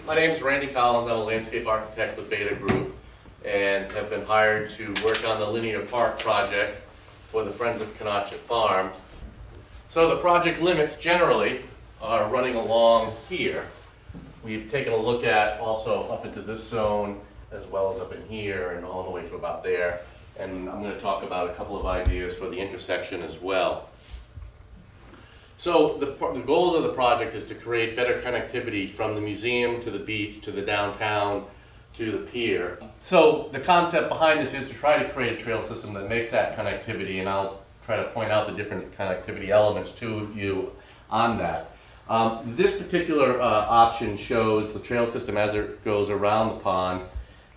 My name is Randy Collins. I'm a landscape architect with Beta Group and have been hired to work on the linear park project for the Friends of Canonchet Farm. So the project limits generally are running along here. We've taken a look at also up into this zone as well as up in here and all the way to about there. And I'm going to talk about a couple of ideas for the intersection as well. So the goals of the project is to create better connectivity from the museum to the beach to the downtown to the pier. So the concept behind this is to try to create a trail system that makes that connectivity, and I'll try to point out the different connectivity elements to you on that. This particular option shows the trail system as it goes around the pond.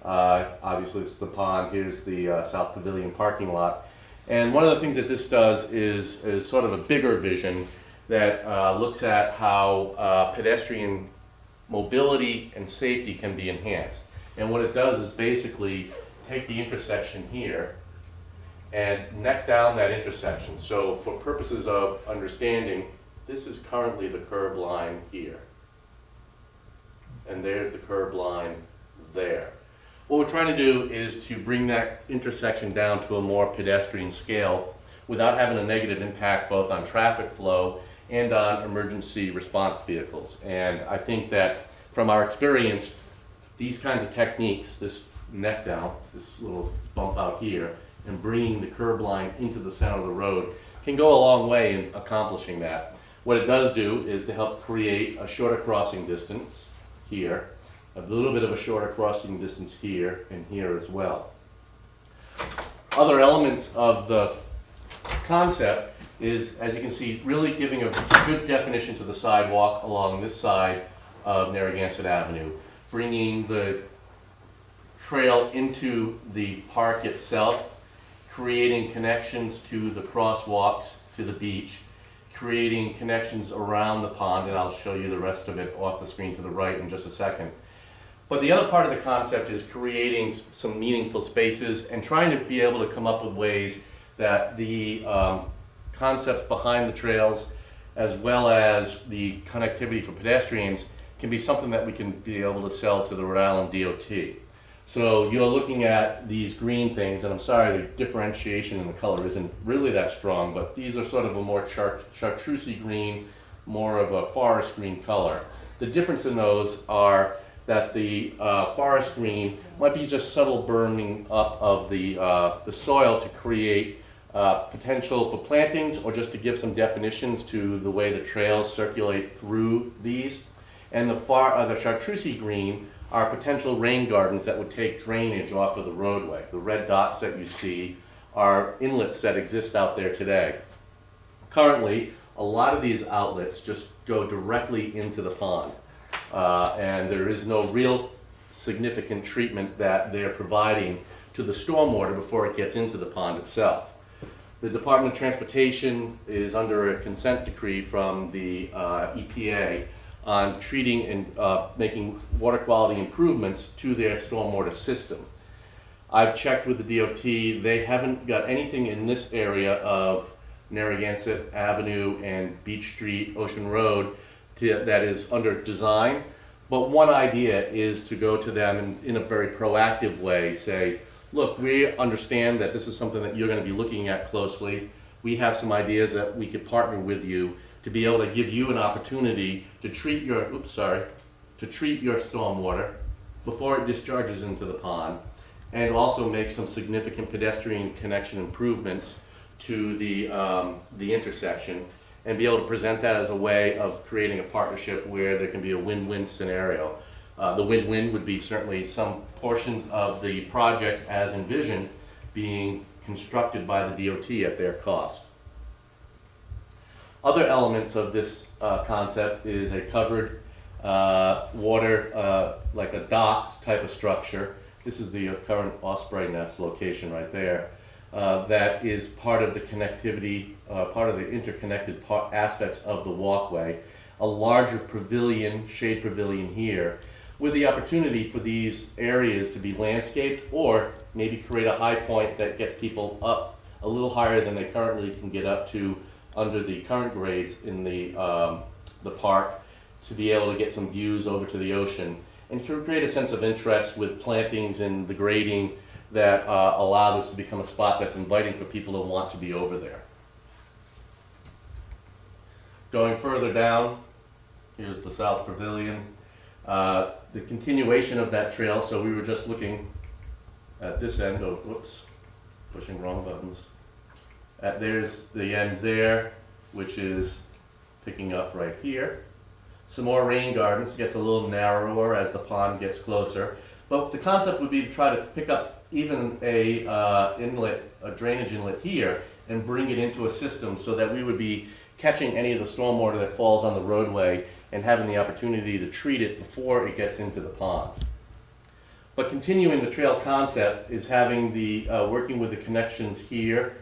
Obviously this is the pond, here's the South Pavilion parking lot. And one of the things that this does is sort of a bigger vision that looks at how pedestrian mobility and safety can be enhanced. And what it does is basically take the intersection here and neck down that intersection. So for purposes of understanding, this is currently the curb line here. And there's the curb line there. What we're trying to do is to bring that intersection down to a more pedestrian scale without having a negative impact both on traffic flow and on emergency response vehicles. And I think that from our experience, these kinds of techniques, this neck down, this little bump out here, and bringing the curb line into the center of the road can go a long way in accomplishing that. What it does do is to help create a shorter crossing distance here, a little bit of a shorter crossing distance here and here as well. Other elements of the concept is, as you can see, really giving a good definition to the sidewalk along this side of Narragansett Avenue, bringing the trail into the park itself, creating connections to the crosswalks to the beach, creating connections around the pond, and I'll show you the rest of it off the screen to the right in just a second. But the other part of the concept is creating some meaningful spaces and trying to be able to come up with ways that the concepts behind the trails as well as the connectivity for pedestrians can be something that we can be able to sell to the Rhode Island DOT. So you're looking at these green things, and I'm sorry the differentiation in the color isn't really that strong, but these are sort of a more chartreusey green, more of a forest green color. The difference in those are that the forest green might be just subtle burning up of the soil to create potential for plantings or just to give some definitions to the way the trails circulate through these. And the chartreusey green are potential rain gardens that would take drainage off of the roadway. The red dots that you see are inlets that exist out there today. Currently, a lot of these outlets just go directly into the pond. And there is no real significant treatment that they're providing to the stormwater before it gets into the pond itself. The Department of Transportation is under a consent decree from the EPA on treating and making water quality improvements to their stormwater system. I've checked with the DOT. They haven't got anything in this area of Narragansett Avenue and Beach Street, Ocean Road that is under design. But one idea is to go to them and in a very proactive way say, look, we understand that this is something that you're going to be looking at closely. We have some ideas that we could partner with you to be able to give you an opportunity to treat your, stormwater before it discharges into the pond, and also make some significant pedestrian connection improvements to the intersection, and be able to present that as a way of creating a partnership where there can be a win-win scenario. The win-win would be certainly some portions of the project as envisioned being constructed by the DOT at their cost. Other elements of this concept is a covered water, like a dock type of structure. This is the current osprey nest location right there. That is part of the connectivity, part of the interconnected aspects of the walkway. A larger pavilion, shade pavilion here, with the opportunity for these areas to be landscaped or maybe create a high point that gets people up a little higher than they currently can get up to under the current grades in the park, to be able to get some views over to the ocean and to create a sense of interest with plantings and the grading that allow this to become a spot that's inviting for people to want to be over there. Going further down, here's the South Pavilion. The continuation of that trail, so we were just looking at this end of, whoops, pushing wrong buttons. There's the end there, which is picking up right here. Some more rain gardens, gets a little narrower as the pond gets closer. But the concept would be to try to pick up even a drainage inlet here and bring it into a system so that we would be catching any of the stormwater that falls on the roadway and having the opportunity to treat it before it gets into the pond. But continuing the trail concept is having the, working with the connections here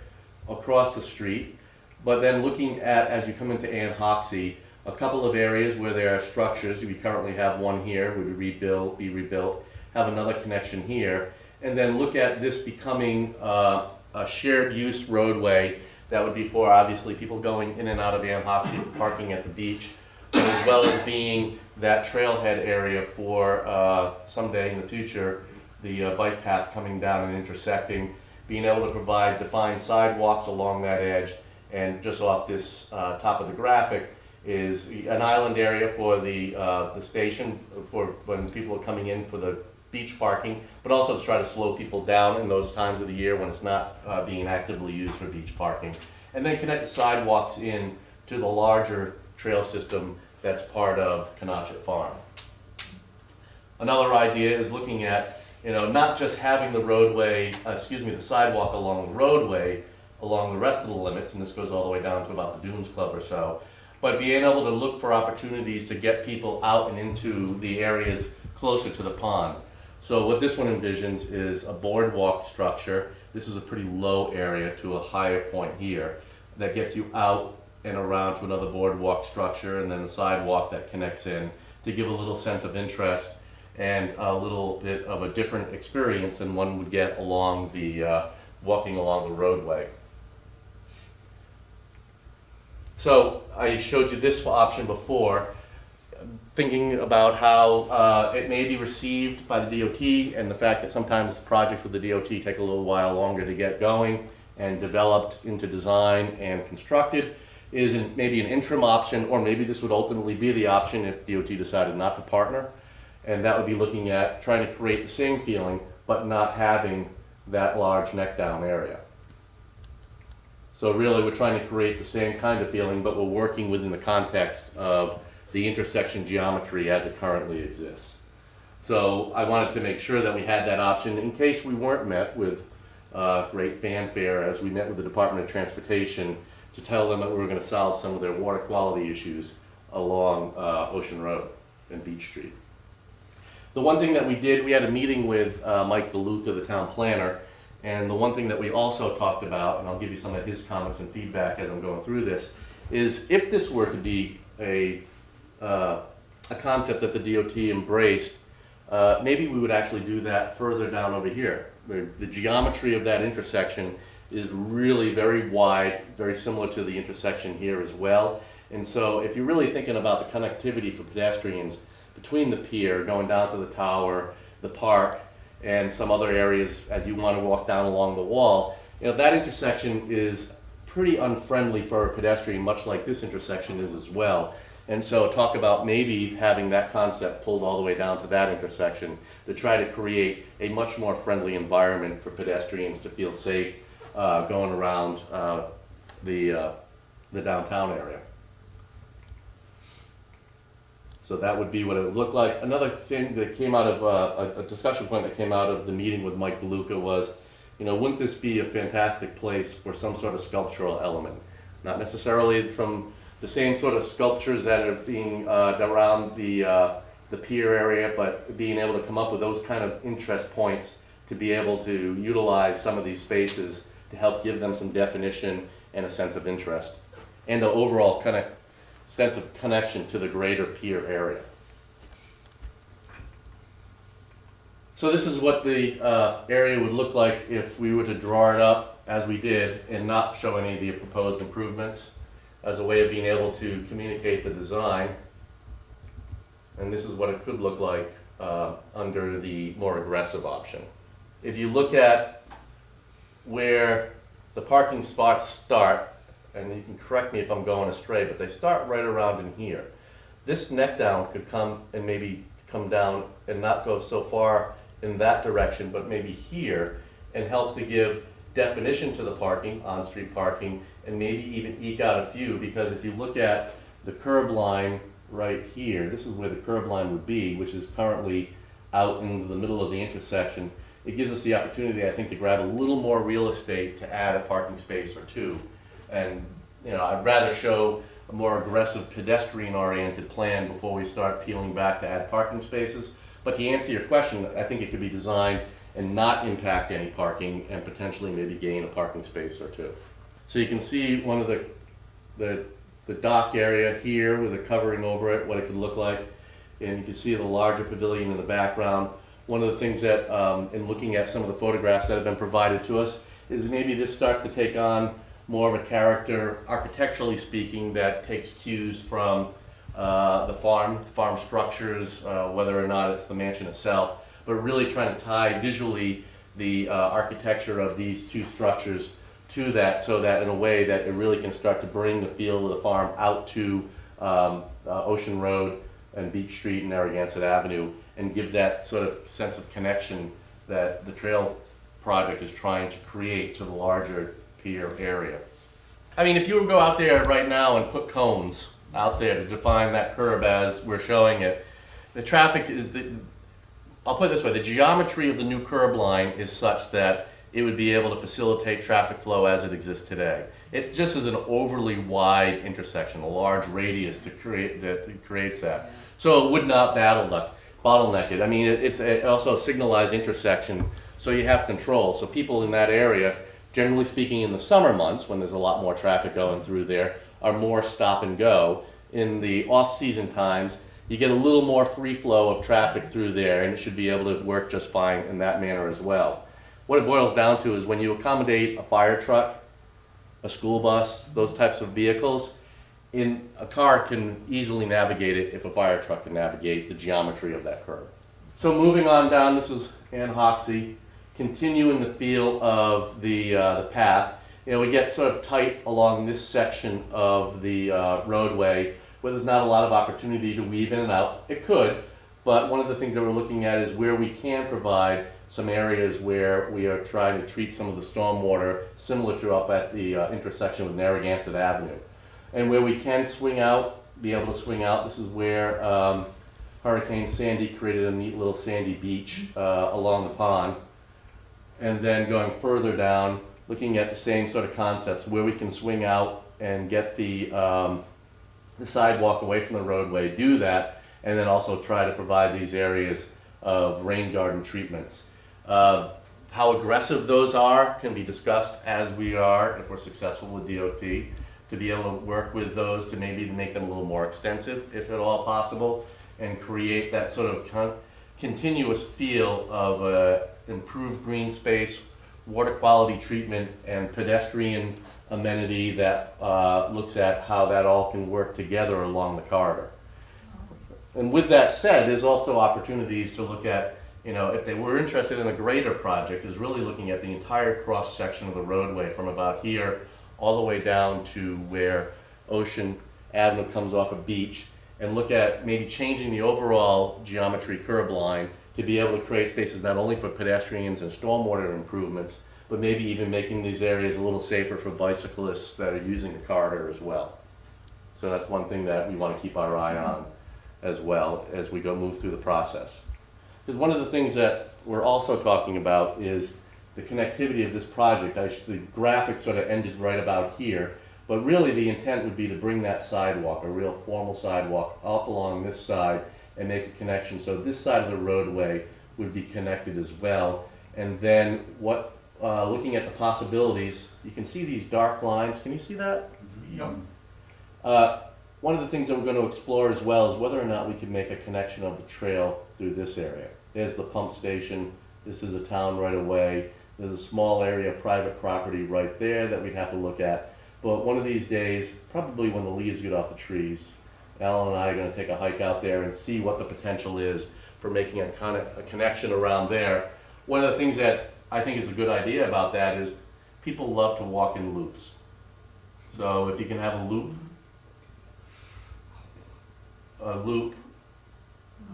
across the street, but then looking at, as you come into Ann Hoxie, a couple of areas where there are structures. We currently have one here, would be rebuilt, have another connection here, and then look at this becoming a shared use roadway that would be for obviously people going in and out of Ann Hoxie, parking at the beach, but as well as being that trailhead area for someday in the future, the bike path coming down and intersecting, being able to provide defined sidewalks along that edge, and just off this top of the graphic is an island area for the station for when people are coming in for the beach parking, but also to try to slow people down in those times of the year when it's not being actively used for beach parking. And then connect the sidewalks in to the larger trail system that's part of Canonchet Farm. Another idea is looking at, not just having the roadway, the sidewalk along the roadway, along the rest of the limits, and this goes all the way down to about the Dunes Club or so, but being able to look for opportunities to get people out and into the areas closer to the pond. So what this one envisions is a boardwalk structure. This is a pretty low area to a higher point here that gets you out and around to another boardwalk structure, and then a sidewalk that connects in to give a little sense of interest and a little bit of a different experience than one would get along the walking along the roadway. So I showed you this option before, thinking about how it may be received by the DOT and the fact that sometimes projects with the DOT take a little while longer to get going and developed into design and constructed, is maybe an interim option, or maybe this would ultimately be the option if DOT decided not to partner. And that would be looking at trying to create the same feeling, but not having that large neck down area. So really we're trying to create the same kind of feeling, but we're working within the context of the intersection geometry as it currently exists. So I wanted to make sure that we had that option in case we weren't met with great fanfare as we met with the Department of Transportation to tell them that we were going to solve some of their water quality issues along Ocean Road and Beach Street. The one thing that we did, we had a meeting with Mike DeLuca, the town planner, and the one thing that we also talked about, and I'll give you some of his comments and feedback as I'm going through this, is if this were to be a concept that the DOT embraced, maybe we would actually do that further down over here. The geometry of that intersection is really very wide, very similar to the intersection here as well. And so if you're really thinking about the connectivity for pedestrians between the pier, going down to the tower, the park, and some other areas as you want to walk down along the wall, that intersection is pretty unfriendly for a pedestrian, much like this intersection is as well. And so talk about maybe having that concept pulled all the way down to that intersection to try to create a much more friendly environment for pedestrians to feel safe going around the downtown area. So that would be what it would look like. Another thing that came out of a discussion point that came out of the meeting with Mike DeLuca was, wouldn't this be a fantastic place for some sort of sculptural element? Not necessarily from the same sort of sculptures that are being around the pier area, but being able to come up with those kind of interest points to be able to utilize some of these spaces to help give them some definition and a sense of interest, and the overall kind of sense of connection to the greater pier area. So this is what the area would look like if we were to draw it up as we did and not show any of the proposed improvements, as a way of being able to communicate the design. And this is what it could look like under the more aggressive option. If you look at where the parking spots start, and you can correct me if I'm going astray, but they start right around in here. This neck down could come and maybe come down and not go so far in that direction, but maybe here, and help to give definition to the parking, on-street parking, and maybe even eke out a few, because if you look at the curb line right here, this is where the curb line would be, which is currently out in the middle of the intersection. It gives us the opportunity, I think, to grab a little more real estate to add a parking space or two. And I'd rather show a more aggressive pedestrian-oriented plan before we start peeling back to add parking spaces. But to answer your question, I think it could be designed and not impact any parking and potentially maybe gain a parking space or two. So you can see one of the dock area here with a covering over it, what it could look like. And you can see the larger pavilion in the background. One of the things that, in looking at some of the photographs that have been provided to us, is maybe this starts to take on more of a character, architecturally speaking, that takes cues from the farm structures, whether or not it's the mansion itself, but really trying to tie visually the architecture of these two structures to that, so that in a way that it really can start to bring the feel of the farm out to Ocean Road and Beach Street and Narragansett Avenue, and give that sort of sense of connection that the trail project is trying to create to the larger pier area. I mean, if you were to go out there right now and put cones out there to define that curb as we're showing it, the traffic is, I'll put it this way, the geometry of the new curb line is such that it would be able to facilitate traffic flow as it exists today. It just is an overly wide intersection, a large radius to create that, it creates that. So it would not bottleneck it. I mean, it's also a signalized intersection, so you have control. So people in that area, generally speaking in the summer months, when there's a lot more traffic going through there, are more stop and go. In the off-season times, you get a little more free flow of traffic through there, and it should be able to work just fine in that manner as well. What it boils down to is when you accommodate a fire truck, a school bus, those types of vehicles, a car can easily navigate it if a fire truck can navigate the geometry of that curb. So moving on down, this is Ann Hoxie, continuing the feel of the path. We get sort of tight along this section of the roadway where there's not a lot of opportunity to weave in and out. It could, but one of the things that we're looking at is where we can provide some areas where we are trying to treat some of the stormwater similar to up at the intersection with Narragansett Avenue. And where we can swing out, be able to swing out, this is where Hurricane Sandy created a neat little sandy beach along the pond. And then going further down, looking at the same sort of concepts, where we can swing out and get the sidewalk away from the roadway, do that, and then also try to provide these areas of rain garden treatments. How aggressive those are can be discussed as we are, if we're successful with DOT, to be able to work with those to maybe make them a little more extensive, if at all possible, and create that sort of continuous feel of improved green space, water quality treatment, and pedestrian amenity that looks at how that all can work together along the corridor. And with that said, there's also opportunities to look at, if they were interested in a greater project, is really looking at the entire cross section of the roadway from about here all the way down to where Ocean Avenue comes off a beach, and look at maybe changing the overall geometry curb line to be able to create spaces not only for pedestrians and stormwater improvements, but maybe even making these areas a little safer for bicyclists that are using the corridor as well. So that's one thing that we want to keep our eye on as well as we move through the process. Because one of the things that we're also talking about is the connectivity of this project. The graphic sort of ended right about here, but really the intent would be to bring that sidewalk, a real formal sidewalk, up along this side and make a connection. So this side of the roadway would be connected as well. And then looking at the possibilities, you can see these dark lines. Can you see that? Yep. One of the things that we're going to explore as well is whether or not we can make a connection of the trail through this area. There's the pump station. This is a town right away. There's a small area of private property right there that we'd have to look at. But one of these days, probably when the leaves get off the trees, Alan and I are gonna take a hike out there and see what the potential is for making a connection around there. One of the things that I think is a good idea about that is people love to walk in loops. So if you can have a loop,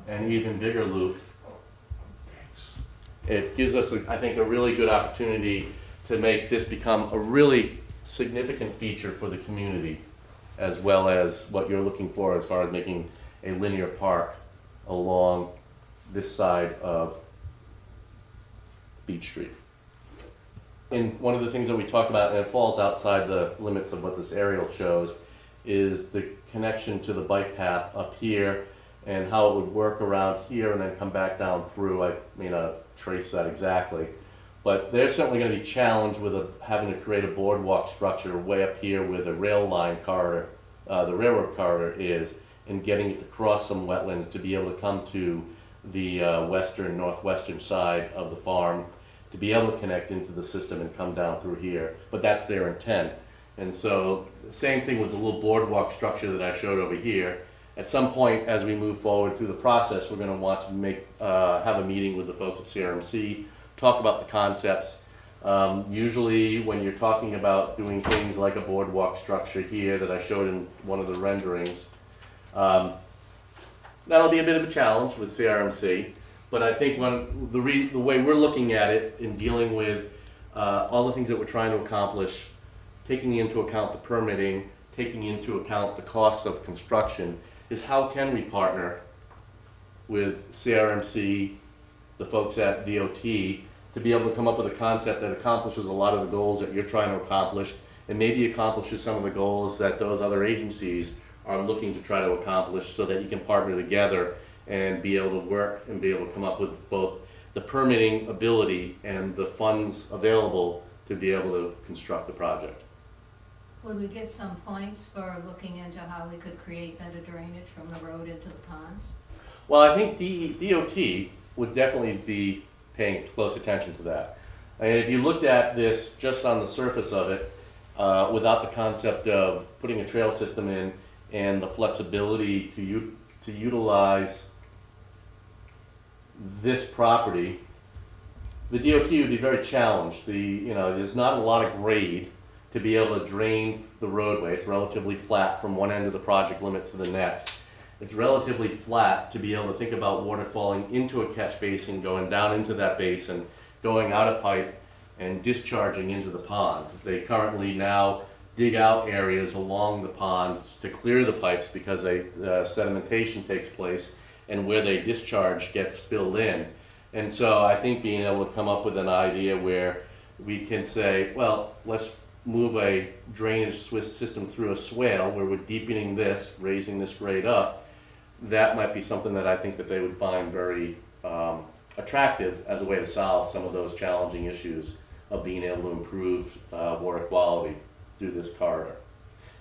and even bigger loop, it gives us, I think, a really good opportunity to make this become a really significant feature for the community, as well as what you're looking for as far as making a linear park along this side of Beach Street. And one of the things that we talked about, and it falls outside the limits of what this aerial shows, is the connection to the bike path up here and how it would work around here and then come back down through. I may not trace that exactly, but they're certainly going to be challenged with having to create a boardwalk structure way up here where the rail line corridor, the railroad corridor is, and getting it across some wetlands to be able to come to the northwestern side of the farm, to be able to connect into the system and come down through here. But that's their intent. And so the same thing with the little boardwalk structure that I showed over here. At some point as we move forward through the process, we're going to want to have a meeting with the folks at CRMC, talk about the concepts. Usually when you're talking about doing things like a boardwalk structure here that I showed in one of the renderings, that'll be a bit of a challenge with CRMC. But I think the way we're looking at it in dealing with all the things that we're trying to accomplish, taking into account the permitting, taking into account the costs of construction, is how can we partner with CRMC, the folks at DOT, to be able to come up with a concept that accomplishes a lot of the goals that you're trying to accomplish, and maybe accomplishes some of the goals that those other agencies are looking to try to accomplish, so that you can partner together and be able to work and be able to come up with both the permitting ability and the funds available to be able to construct the project. Would we get some points for looking into how we could create better drainage from the road into the ponds? Well, I think DOT would definitely be paying close attention to that. And if you looked at this just on the surface of it, without the concept of putting a trail system in and the flexibility to utilize this property, the DOT would be very challenged. There's not a lot of grade to be able to drain the roadway. It's relatively flat from one end of the project limit to the next. It's relatively flat to be able to think about water falling into a catch basin, going down into that basin, going out a pipe, and discharging into the pond. They currently now dig out areas along the ponds to clear the pipes because sedimentation takes place, and where they discharge gets filled in. And so I think being able to come up with an idea where we can say, well, let's move a drainage system through a swale where we're deepening this, raising this grade up, that might be something that I think that they would find very attractive as a way to solve some of those challenging issues of being able to improve water quality through this corridor.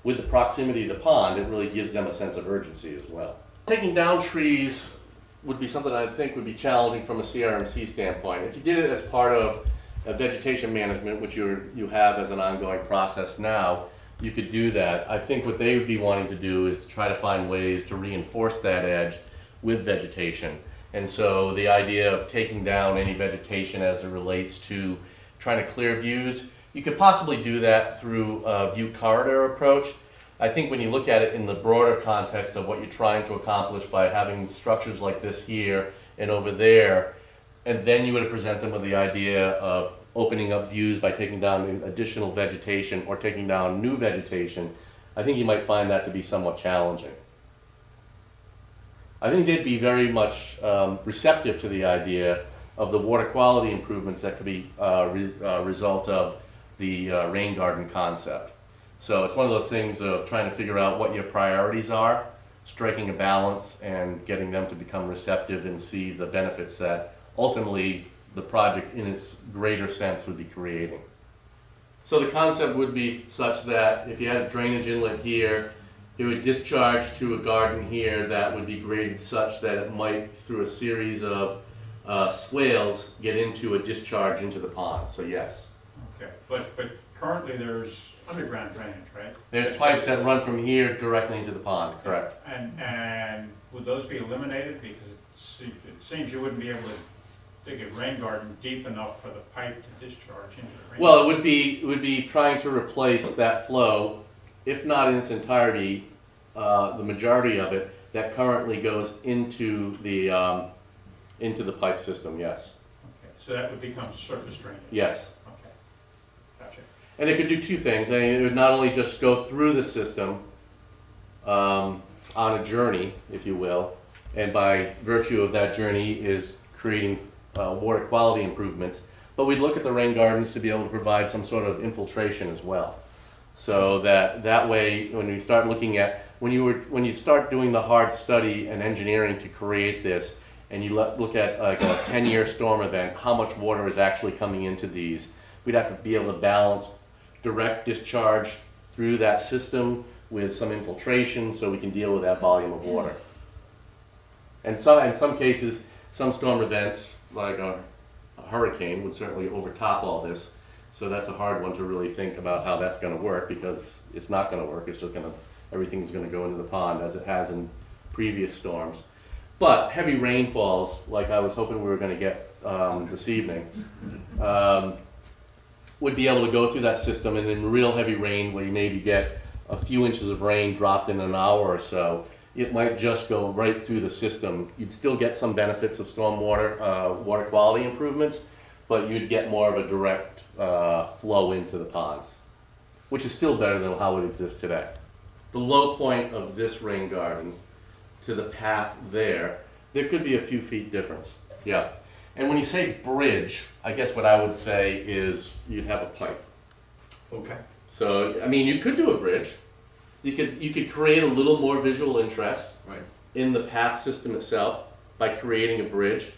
With the proximity to the pond, it really gives them a sense of urgency as well. Taking down trees would be something I think would be challenging from a CRMC standpoint. If you did it as part of vegetation management, which you have as an ongoing process now, you could do that. I think what they would be wanting to do is to try to find ways to reinforce that edge with vegetation. And so the idea of taking down any vegetation as it relates to trying to clear views, you could possibly do that through a view corridor approach. I think when you look at it in the broader context of what you're trying to accomplish by having structures like this here and over there, and then you would present them with the idea of opening up views by taking down additional vegetation or taking down new vegetation, I think you might find that to be somewhat challenging. I think they'd be very much receptive to the idea of the water quality improvements that could be result of the rain garden concept. So it's one of those things of trying to figure out what your priorities are, striking a balance, and getting them to become receptive and see the benefits that ultimately the project in its greater sense would be creating. So the concept would be such that if you had a drainage inlet here, it would discharge to a garden here that would be graded such that it might, through a series of swales, get into a discharge into the pond. So yes. Okay, but currently there's underground drainage, right? There's pipes that run from here directly into the pond, correct? And would those be eliminated? Because it seems you wouldn't be able to dig a rain garden deep enough for the pipe to discharge into the rain. Well, it would be trying to replace that flow, if not in its entirety, the majority of it that currently goes into the pipe system. Yes. Okay, so that would become surface drainage. Yes. Okay, gotcha. And it could do two things. I mean, it would not only just go through the system on a journey, if you will, and by virtue of that journey is creating water quality improvements, but we'd look at the rain gardens to be able to provide some sort of infiltration as well. So that way, when you start looking at, when you start doing the hard study and engineering to create this, and you look at like a 10-year storm event, how much water is actually coming into these, we'd have to be able to balance direct discharge through that system with some infiltration so we can deal with that volume of water. And in some cases, some storm events, like a hurricane, would certainly overtop all this. So that's a hard one to really think about how that's going to work, because it's not going to work. It's just everything's going to go into the pond as it has in previous storms. But heavy rainfalls, like I was hoping we were going to get this evening, would be able to go through that system, and in real heavy rain, where you maybe get a few inches of rain dropped in an hour or so, it might just go right through the system. You'd still get some benefits of stormwater, water quality improvements, but you'd get more of a direct flow into the ponds, which is still better than how it exists today. The low point of this rain garden to the path there could be a few feet difference. Yeah. And when you say bridge, I guess what I would say is you'd have a pipe. Okay. So, I mean, you could do a bridge. You could create a little more visual interest in the path system itself by creating a bridge.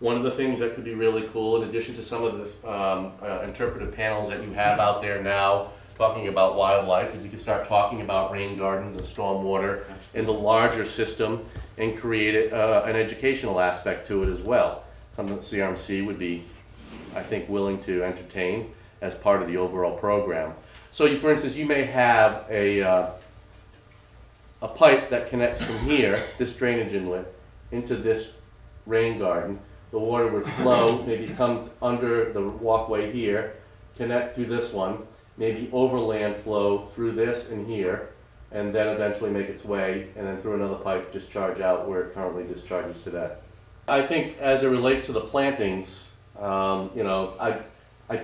One of the things that could be really cool, in addition to some of the interpretive panels that you have out there now talking about wildlife, is you can start talking about rain gardens and stormwater in the larger system and create an educational aspect to it as well. Something that CRMC would be, I think, willing to entertain as part of the overall program. So, for instance, you may have a pipe that connects from here, this drainage inlet, into this rain garden. The water would flow, maybe come under the walkway here, connect through this one, maybe overland flow through this and here, and then eventually make its way, and then through another pipe discharge out where it currently discharges today. I think as it relates to the plantings, I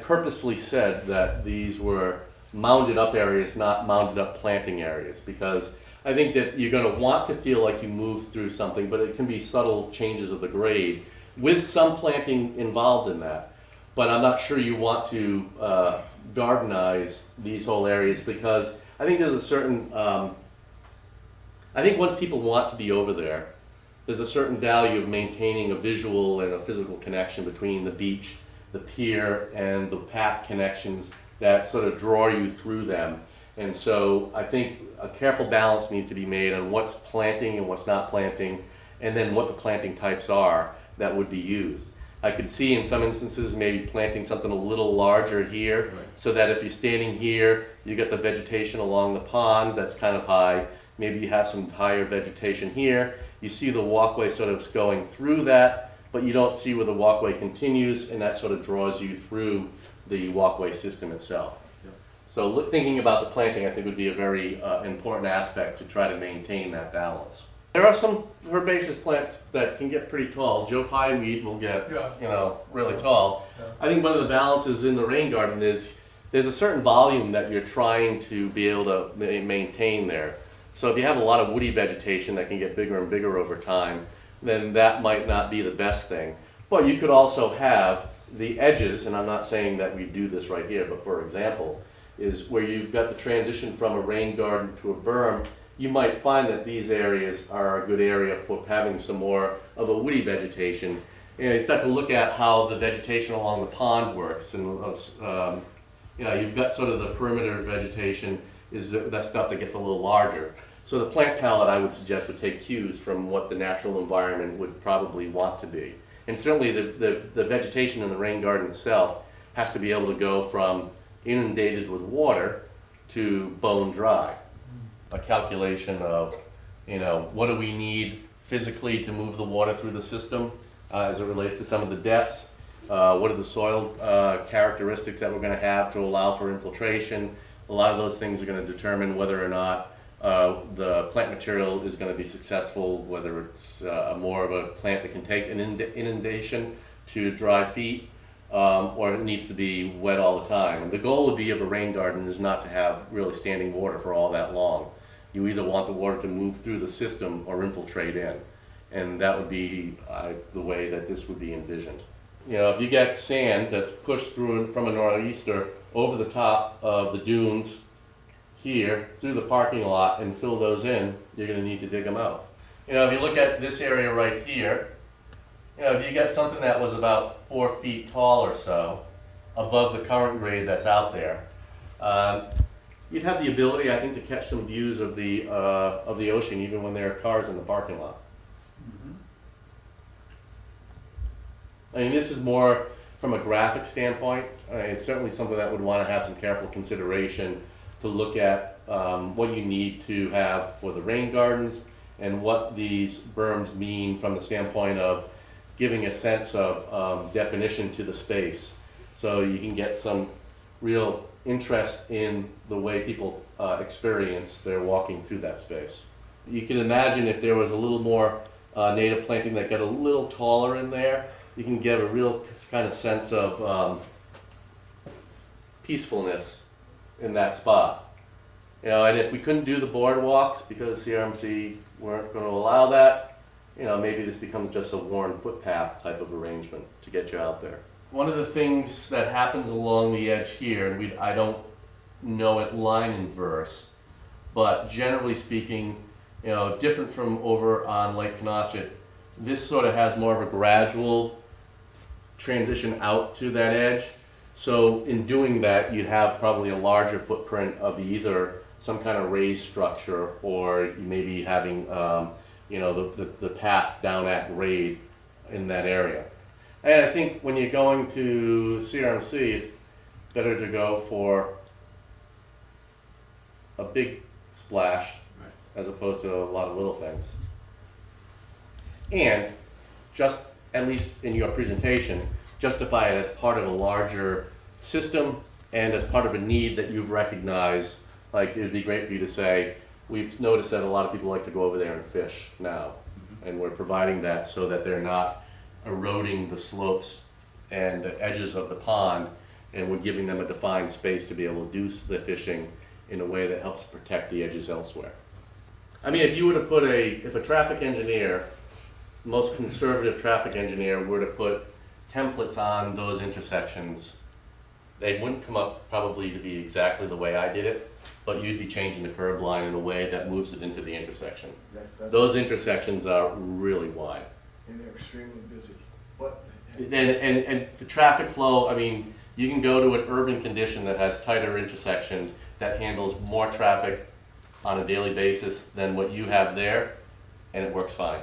purposefully said that these were mounded up areas, not mounded up planting areas, because I think that you're going to want to feel like you moved through something, but it can be subtle changes of the grade with some planting involved in that. But I'm not sure you want to gardenize these whole areas, because I think there's a certain, I think once people want to be over there, there's a certain value of maintaining a visual and a physical connection between the beach, the pier, and the path connections that sort of draw you through them. And so I think a careful balance needs to be made on what's planting and what's not planting, and then what the planting types are that would be used. I could see in some instances maybe planting something a little larger here, so that if you're standing here, you get the vegetation along the pond that's kind of high. Maybe you have some higher vegetation here. You see the walkway sort of going through that, but you don't see where the walkway continues, and that sort of draws you through the walkway system itself. So thinking about the planting, I think, would be a very important aspect to try to maintain that balance. There are some herbaceous plants that can get pretty tall. Joe Pyeweed will get, really tall. I think one of the balances in the rain garden is there's a certain volume that you're trying to be able to maintain there. So if you have a lot of woody vegetation that can get bigger and bigger over time, then that might not be the best thing. But you could also have the edges, and I'm not saying that we do this right here, but for example, is where you've got the transition from a rain garden to a berm. You might find that these areas are a good area for having some more of a woody vegetation. And you start to look at how the vegetation along the pond works, and you've got sort of the perimeter vegetation is that stuff that gets a little larger. So the plant palette, I would suggest, would take cues from what the natural environment would probably want to be. And certainly the vegetation in the rain garden itself has to be able to go from inundated with water to bone dry. A calculation of, what do we need physically to move the water through the system as it relates to some of the depths? What are the soil characteristics that we're going to have to allow for infiltration? A lot of those things are going to determine whether or not the plant material is going to be successful, whether it's more of a plant that can take an inundation to dry feet, or it needs to be wet all the time. And the goal would be of a rain garden is not to have really standing water for all that long. You either want the water to move through the system or infiltrate in. And that would be the way that this would be envisioned. If you get sand that's pushed through from a nor'easter over the top of the dunes here through the parking lot and fill those in, you're going to need to dig them out. If you look at this area right here, if you get something that was about 4 feet tall or so above the current grade that's out there, you'd have the ability, I think, to catch some views of the ocean even when there are cars in the parking lot. I mean, this is more from a graphic standpoint. It's certainly something that would want to have some careful consideration to look at what you need to have for the rain gardens and what these berms mean from the standpoint of giving a sense of definition to the space, so you can get some real interest in the way people experience their walking through that space. You can imagine if there was a little more native planting that got a little taller in there, you can get a real kind of sense of peacefulness in that spot. And if we couldn't do the boardwalks because CRMC weren't going to allow that, maybe this becomes just a worn footpath type of arrangement to get you out there. One of the things that happens along the edge here, and I don't know it line and verse, but generally speaking, different from over on Lake Canonchet, this sort of has more of a gradual transition out to that edge. So in doing that, you'd have probably a larger footprint of either some kind of raised structure, or you may be having the path down at grade in that area. And I think when you're going to CRMC, it's better to go for a big splash as opposed to a lot of little things. And just, at least in your presentation, justify it as part of a larger system and as part of a need that you've recognized. Like, it'd be great for you to say, we've noticed that a lot of people like to go over there and fish now, and we're providing that so that they're not eroding the slopes and the edges of the pond, and we're giving them a defined space to be able to do the fishing in a way that helps protect the edges elsewhere. I mean, if you were to put if a traffic engineer, most conservative traffic engineer, were to put templates on those intersections, they wouldn't come up probably to be exactly the way I did it, but you'd be changing the curb line in a way that moves it into the intersection. Those intersections are really wide. And they're extremely busy. But And the traffic flow, I mean, you can go to an urban condition that has tighter intersections that handles more traffic on a daily basis than what you have there, and it works fine.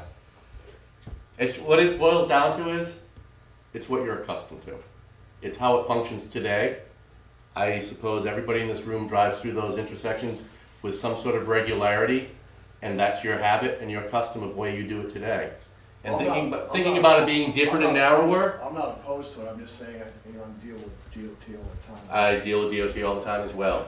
What it boils down to is, it's what you're accustomed to. It's how it functions today. I suppose everybody in this room drives through those intersections with some sort of regularity, and that's your habit and your custom of the way you do it today. And thinking about it being different and narrower. I'm not opposed to it. I'm just saying I deal with DOT all the time. I deal with DOT all the time as well.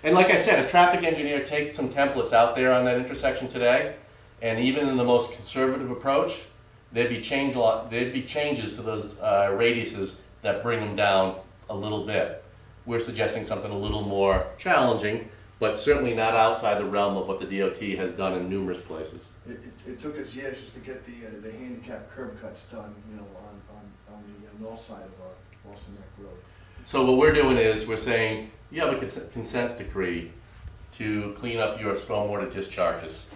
And like I said, a traffic engineer takes some templates out there on that intersection today, and even in the most conservative approach, there'd be changes to those radiuses that bring them down a little bit. We're suggesting something a little more challenging, but certainly not outside the realm of what the DOT has done in numerous places. It took us years just to get the handicap curb cuts done, on the north side of Boston Neck Road. So what we're doing is we're saying you have a consent decree to clean up your stormwater discharges.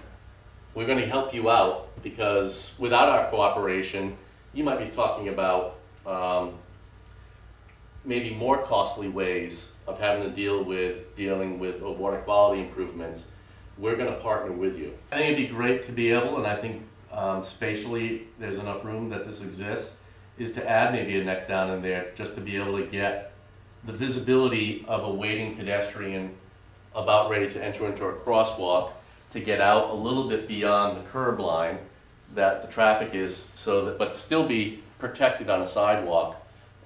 We're going to help you out because without our cooperation, you might be talking about maybe more costly ways of having to dealing with water quality improvements. We're going to partner with you. I think it'd be great to be able, and I think spatially there's enough room that this exists, is to add maybe a neck down in there just to be able to get the visibility of a waiting pedestrian about ready to enter into a crosswalk to get out a little bit beyond the curb line that the traffic is, so that, but still be protected on a sidewalk,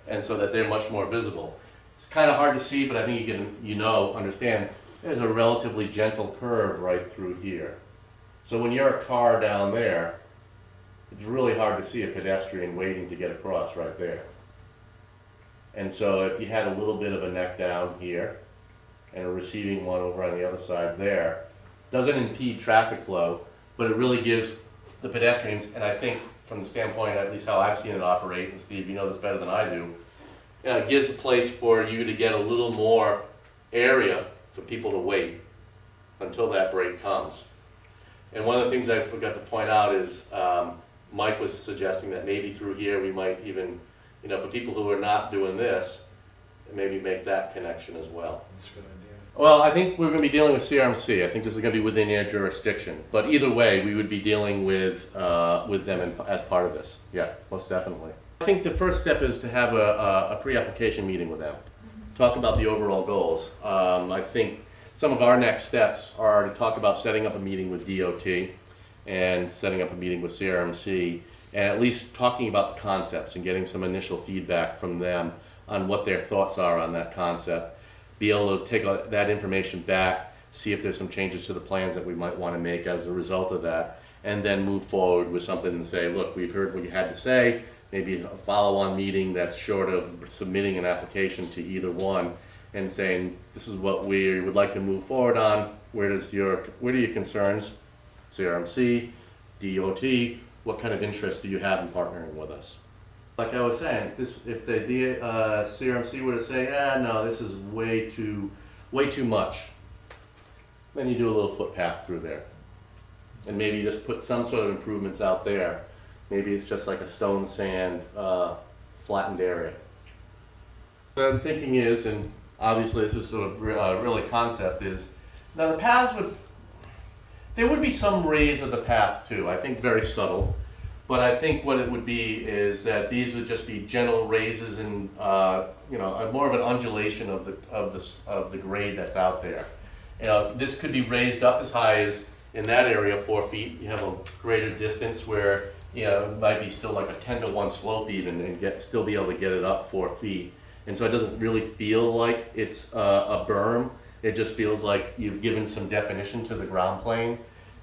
and so that they're much more visible. It's kind of hard to see, but I think you can, understand, there's a relatively gentle curve right through here. So when you're a car down there, it's really hard to see a pedestrian waiting to get across right there. And so if you had a little bit of a neck down here and a receiving one over on the other side there, doesn't impede traffic flow, but it really gives the pedestrians, and I think from the standpoint, at least how I've seen it operate, and Steve, you know this better than I do, it gives a place for you to get a little more area for people to wait until that break comes. And one of the things I forgot to point out is Mike was suggesting that maybe through here we might even, for people who are not doing this, maybe make that connection as well. That's a good idea. Well, I think we're going to be dealing with CRMC. I think this is going to be within their jurisdiction. But either way, we would be dealing with them as part of this. Yeah, most definitely. I think the first step is to have a pre-application meeting with them. Talk about the overall goals. I think some of our next steps are to talk about setting up a meeting with DOT and setting up a meeting with CRMC, and at least talking about the concepts and getting some initial feedback from them on what their thoughts are on that concept. Be able to take that information back, see if there's some changes to the plans that we might want to make as a result of that, and then move forward with something and say, look, we've heard what you had to say, maybe a follow-on meeting that's short of submitting an application to either one, and saying, this is what we would like to move forward on, what are your concerns, CRMC, DOT, what kind of interest do you have in partnering with us? Like I was saying, if the CRMC were to say, no, this is way too much, then you do a little footpath through there. And maybe just put some sort of improvements out there. Maybe it's just like a stone sand flattened area. What I'm thinking is, and obviously this is sort of really concept, is now the paths there would be some raise of the path too, I think very subtle. But I think what it would be is that these would just be gentle raises and more of an undulation of the grade that's out there. This could be raised up as high as in that area 4 feet. You have a greater distance where it might be still like a 10-to-1 slope even, and still be able to get it up 4 feet. And so it doesn't really feel like it's a berm. It just feels like you've given some definition to the ground plane.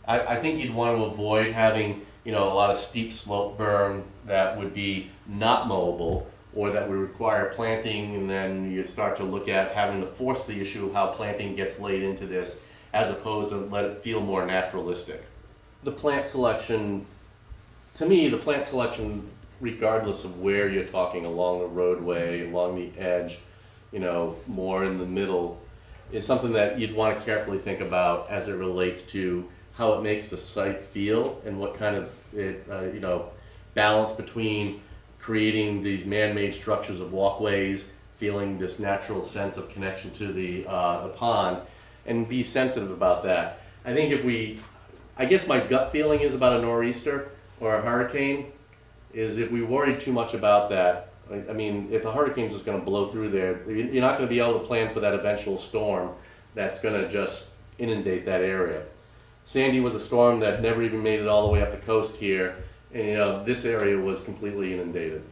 I think you'd want to avoid having a lot of steep slope berm that would be not mowable, or that would require planting, and then you start to look at having to force the issue of how planting gets laid into this, as opposed to let it feel more naturalistic. The plant selection, to me, regardless of where you're talking, along the roadway, along the edge, more in the middle, is something that you'd want to carefully think about as it relates to how it makes the site feel, and what kind of balance between creating these man-made structures of walkways, feeling this natural sense of connection to the pond, and be sensitive about that. I think I guess my gut feeling is about a nor'easter or a hurricane, is if we worry too much about that, I mean, if a hurricane's just going to blow through there, you're not going to be able to plan for that eventual storm that's going to just inundate that area. Sandy was a storm that never even made it all the way up the coast here, and this area was completely inundated.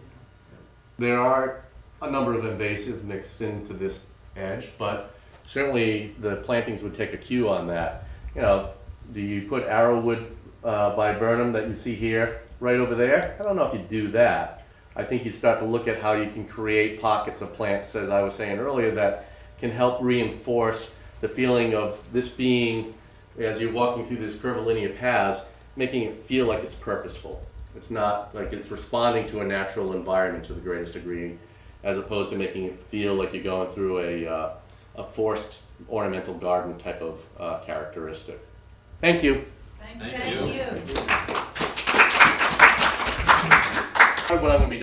There are a number of invasives mixed into this edge, but certainly the plantings would take a cue on that. Do you put arrowwood viburnum that you see here right over there? I don't know if you do that. I think you'd start to look at how you can create pockets of plants, as I was saying earlier, that can help reinforce the feeling of this being, as you're walking through this curvilinear paths, making it feel like it's purposeful. It's not like it's responding to a natural environment to the greatest degree, as opposed to making it feel like you're going through a forced ornamental garden type of characteristic. Thank you. Thank you. What I'm going to be